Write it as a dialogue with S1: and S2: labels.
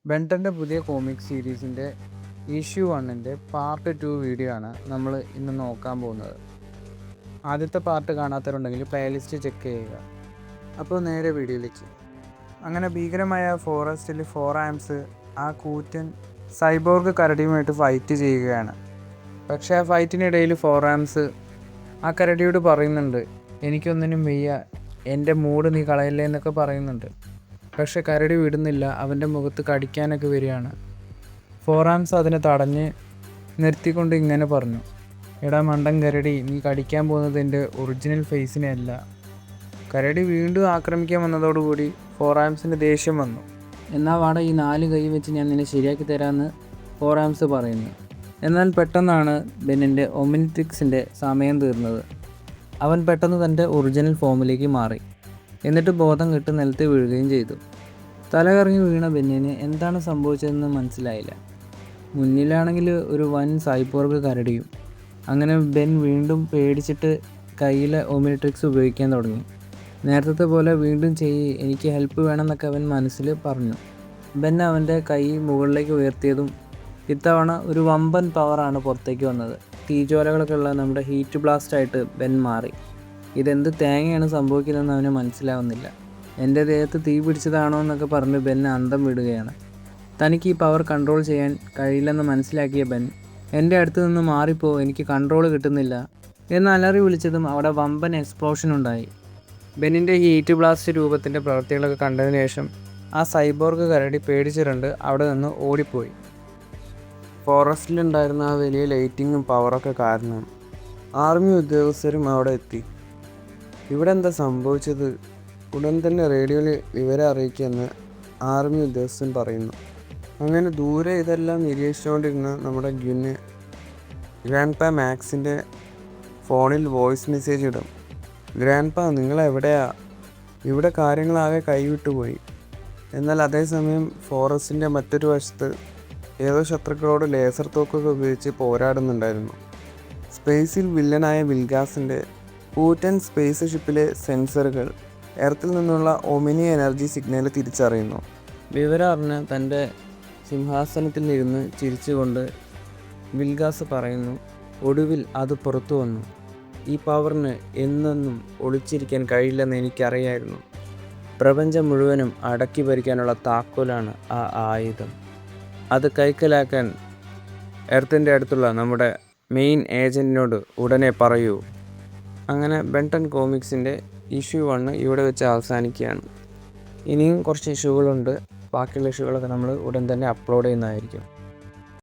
S1: ബെൻടൻ്റെ പുതിയ comic സീരീസിൻ്റെ issue 1ൻ്റെ part 2 video ആണ് നമ്മൾ ഇന്ന് നോക്കാൻ പോകുന്നത്. ആദ്യത്തെ പാർട്ട് കാണാത്തവരുണ്ടെങ്കിൽ പ്ലേലിസ്റ്റ് ചെക്ക് ചെയ്യുക. അപ്പോൾ നേരെ വീഡിയോയിലേക്ക്. അങ്ങനെ ഭീകരമായ ഫോറസ്റ്റിൽ 4 ആംസ് ആ കൂറ്റൻ സൈബോർഗ് കരടിയുമായിട്ട് ഫൈറ്റ് ചെയ്യുകയാണ്. പക്ഷേ ആ ഫൈറ്റിനിടയിൽ 4 ആംസ് ആ കരടിയോട് പറയുന്നുണ്ട്, എനിക്കൊന്നിനും വയ്യ, എൻ്റെ മൂഡ് നീ കളയല്ലേ എന്നൊക്കെ പറയുന്നുണ്ട്. പക്ഷെ കരടി വിടുന്നില്ല, അവൻ്റെ മുഖത്ത് കടിക്കാനൊക്കെ വരികയാണ്. 4 ആംസ് അതിനെ തടഞ്ഞ് നിർത്തിക്കൊണ്ട് ഇങ്ങനെ പറഞ്ഞു, എടാ മണ്ടൻ കരടി, നീ കടിക്കാൻ പോകുന്നത് എൻ്റെ ഒറിജിനൽ ഫേസിനെ അല്ല. കരടി വീണ്ടും ആക്രമിക്കാൻ വന്നതോടുകൂടി 4 ആംസിന് ദേഷ്യം വന്നു. എന്നാൽ വാട, ഈ 4 കൈ വെച്ച് ഞാൻ നിന്നെ ശരിയാക്കി തരാമെന്ന് 4 ആംസ് പറയുന്നു. എന്നാൽ പെട്ടെന്നാണ് ബെന്നിൻ്റെ ഒമിനിട്രിക്സിൻ്റെ സമയം തീർന്നത്. അവൻ പെട്ടെന്ന് തൻ്റെ ഒറിജിനൽ ഫോമിലേക്ക് മാറി. എന്നിട്ട് ബോധം കെട്ട് നിലത്ത് വീഴുകയും ചെയ്തു. തലകറങ്ങി വീണ ബെന്നിന് എന്താണ് സംഭവിച്ചതെന്ന് മനസ്സിലായില്ല. മുന്നിലാണെങ്കിൽ ഒരു വൻ സൈബോർഗ് കരടിയും. അങ്ങനെ ബെൻ വീണ്ടും പേടിച്ചിട്ട് കയ്യിലെ ഒമിനിട്രിക്സ് ഉപയോഗിക്കാൻ തുടങ്ങി. നേരത്തെ പോലെ വീണ്ടും എനിക്ക് ഹെൽപ്പ് വേണമെന്നൊക്കെ അവൻ മനസ്സിൽ പറഞ്ഞു. ബെൻ അവൻ്റെ കൈ മുകളിലേക്ക് ഉയർത്തിയതും ഇത്തവണ ഒരു വമ്പൻ പവറാണ് പുറത്തേക്ക് വന്നത്. തീജ്വാലകളൊക്കെ ഉള്ള നമ്മുടെ ഹീറ്റ് ബ്ലാസ്റ്റായിട്ട് ബെൻ മാറി. ഇതെന്ത് തേങ്ങയാണ് സംഭവിക്കുന്നതെന്ന് അവന് മനസ്സിലാവുന്നില്ല. എൻ്റെ ദേഹത്ത് തീ പിടിച്ചതാണോ എന്നൊക്കെ പറഞ്ഞ് ബെൻ അന്തം വിടുകയാണ്. തനിക്ക് ഈ പവർ കൺട്രോൾ ചെയ്യാൻ കഴിയില്ലെന്ന് മനസ്സിലാക്കിയ ബെൻ, എൻ്റെ അടുത്ത് നിന്ന് മാറിപ്പോ, എനിക്ക് കൺട്രോൾ കിട്ടുന്നില്ല എന്ന് അലറി വിളിച്ചതും അവിടെ വമ്പൻ എക്സ്പ്ലോഷൻ ഉണ്ടായി. ബെന്നിൻ്റെ ഹീറ്റ് ബ്ലാസ്റ്റ് രൂപത്തിൻ്റെ പ്രവൃത്തികളൊക്കെ കണ്ടതിന് ശേഷം ആ സൈബോർഗ് കരടി പേടിച്ചിട്ടുണ്ട് അവിടെ നിന്ന് ഓടിപ്പോയി. ഫോറസ്റ്റിലുണ്ടായിരുന്ന ആ വലിയ ലൈറ്റിങ്ങും പവറൊക്കെ കാരണം ആർമി ഉദ്യോഗസ്ഥരും അവിടെ എത്തി. ഇവിടെ എന്താ സംഭവിച്ചത്? ഉടൻ തന്നെ റേഡിയോയിൽ വിവരം അറിയിക്കുമെന്ന് ആർമി ഉദ്യോഗസ്ഥൻ പറയുന്നു. അങ്ങനെ ദൂരെ ഇതെല്ലാം നിരീക്ഷിച്ചുകൊണ്ടിരുന്ന നമ്മുടെ ഗ്രാൻഡ്പാ മാക്സിൻ്റെ ഫോണിൽ വോയിസ് മെസ്സേജ് ഇടും. ഗ്രാൻഡ്പാ, നിങ്ങളെവിടെയാ? ഇവിടെ കാര്യങ്ങളാകെ കൈവിട്ടുപോയി. എന്നാൽ അതേസമയം ഫോറസ്റ്റിൻ്റെ മറ്റൊരു വശത്ത് ഏതോ ശത്രുക്കളോട് ലേസർ തോക്കൊക്കെ ഉപയോഗിച്ച് പോരാടുന്നുണ്ടായിരുന്നു. സ്പേസിൽ വില്ലനായ വിൽഗാസിൻ്റെ കൂറ്റൻ സ്പേസ് ഷിപ്പിലെ സെൻസറുകൾ എർത്തിൽ നിന്നുള്ള ഒമിനി എനർജി സിഗ്നൽ തിരിച്ചറിയുന്നു. വിവരം അറിഞ്ഞ് തൻ്റെ സിംഹാസനത്തിൽ ഇരുന്ന് ചിരിച്ചുകൊണ്ട് വിൽഗാസ് പറയുന്നു, ഒടുവിൽ അത് പുറത്തു വന്നു. ഈ പവറിന് എന്നെന്നും ഒളിച്ചിരിക്കാൻ കഴിയില്ലെന്ന് എനിക്കറിയായിരുന്നു. പ്രപഞ്ചം മുഴുവനും അടക്കി ഭരിക്കാനുള്ള താക്കോലാണ് ആ ആയുധം. അത് കൈക്കലാക്കാൻ എർത്തിൻ്റെ അടുത്തുള്ള നമ്മുടെ മെയിൻ ഏജൻറ്റിനോട് ഉടനെ പറയൂ. അങ്ങനെ ബെൻടൺ കോമിക്സിൻ്റെ ഇഷ്യൂ 1 ഇവിടെ വെച്ച് അവസാനിക്കുകയാണ്. ഇനിയും കുറച്ച് ഇഷ്യൂകളുണ്ട്. ബാക്കിയുള്ള ഇഷ്യൂകളൊക്കെ നമ്മൾ ഉടൻ തന്നെ അപ്ലോഡ് ചെയ്യുന്നതായിരിക്കും.